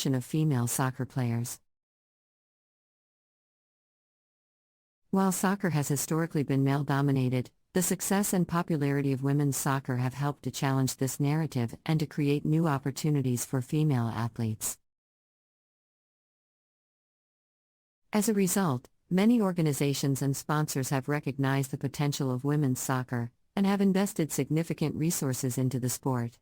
of female soccer players. While soccer has historically been male-dominated, the success and popularity of women's soccer have helped to challenge this narrative and to create new opportunities for female athletes. As a result, many organizations and sponsors have recognized the potential of women's soccer and have invested significant resources into the sport.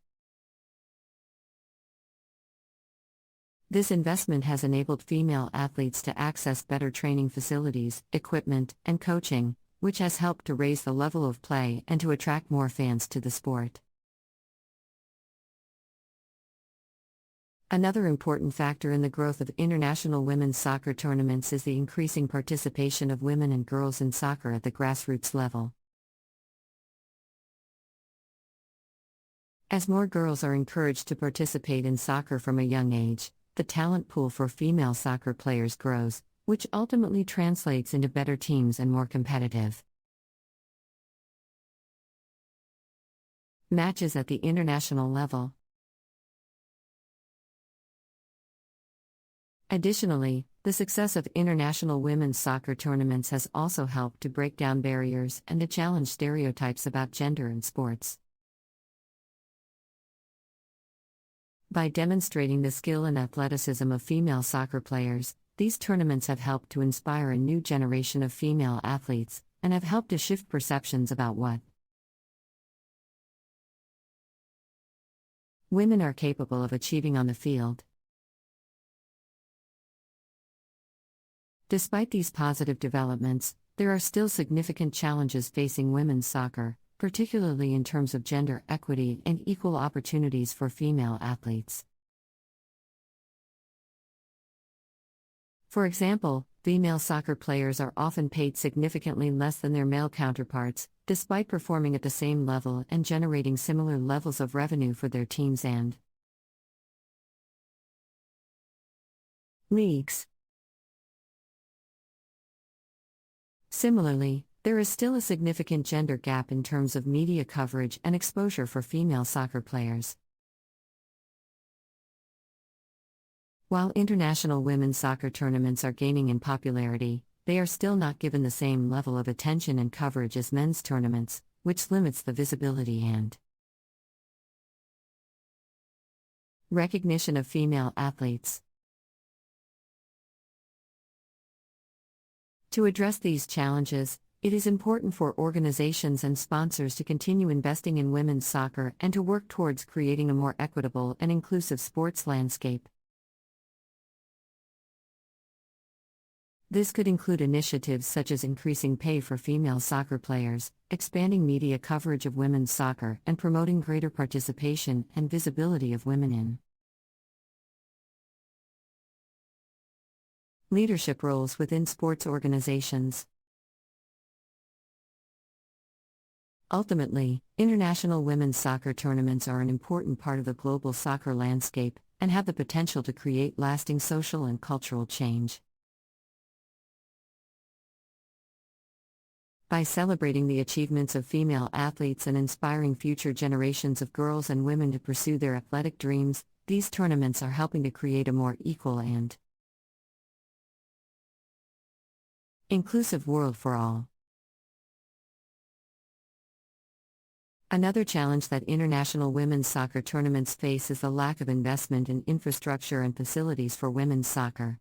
This investment has enabled female athletes to access better training facilities, equipment, and coaching, which has helped to raise the level of play and to attract more fans to the sport. Another important factor in the growth of international women's soccer tournaments is the increasing participation of women and girls in soccer at the grassroots level. As more girls are encouraged to participate in soccer from a young age, the talent pool for female soccer players grows, which ultimately translates into better teams and more competitive matches at the international level. Additionally, the success of international women's soccer tournaments has also helped to break down barriers and to challenge stereotypes about gender in sports. By demonstrating the skill and athleticism of female soccer players, these tournaments have helped to inspire a new generation of female athletes, and have helped to shift perceptions about what women are capable of achieving on the field. Despite these positive developments, there are still significant challenges facing women's soccer, particularly in terms of gender equity and equal opportunities for female athletes. For example, female soccer players are often paid significantly less than their male counterparts, despite performing at the same level and generating similar levels of revenue for their teams and leagues. Similarly, there is still a significant gender gap in terms of media coverage and exposure for female soccer players. While international women's soccer tournaments are gaining in popularity, they are still not given the same level of attention and coverage as men's tournaments, which limits the visibility and recognition of female athletes. To address these challenges, it is important for organizations and sponsors to continue investing in women's soccer and to work towards creating a more equitable and inclusive sports landscape. This could include initiatives such as increasing pay for female soccer players, expanding media coverage of women's soccer, and promoting greater participation and visibility of women in leadership roles within sports organizations. Ultimately, international women's soccer tournaments are an important part of the global soccer landscape and have the potential to create lasting social and cultural change. By celebrating the achievements of female athletes and inspiring future generations of girls and women to pursue their athletic dreams, these tournaments are helping to create a more equal and inclusive world for all. Another challenge that international women's soccer tournaments face is the lack of investment in infrastructure and facilities for women's soccer.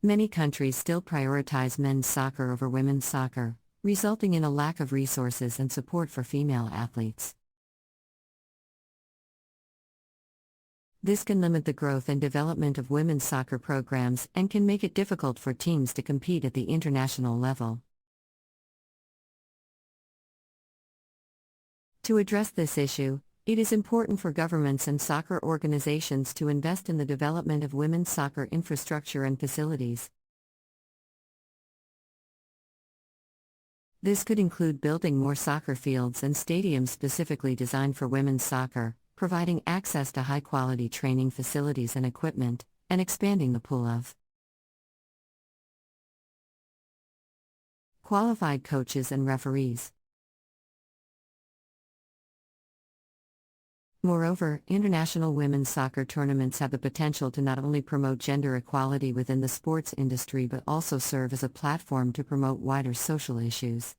Many countries still prioritize men's soccer over women's soccer, resulting in a lack of resources and support for female athletes. This can limit the growth and development of women's soccer programs and can make it difficult for teams to compete at the international level. To address this issue, it is important for governments and soccer organizations to invest in the development of women's soccer infrastructure and facilities. This could include building more soccer fields and stadiums specifically designed for women's soccer, providing access to high-quality training facilities and equipment, and expanding the pool of qualified coaches and referees. Moreover, international women's soccer tournaments have the potential to not only promote gender equality within the sports industry but also serve as a platform to promote wider social issues.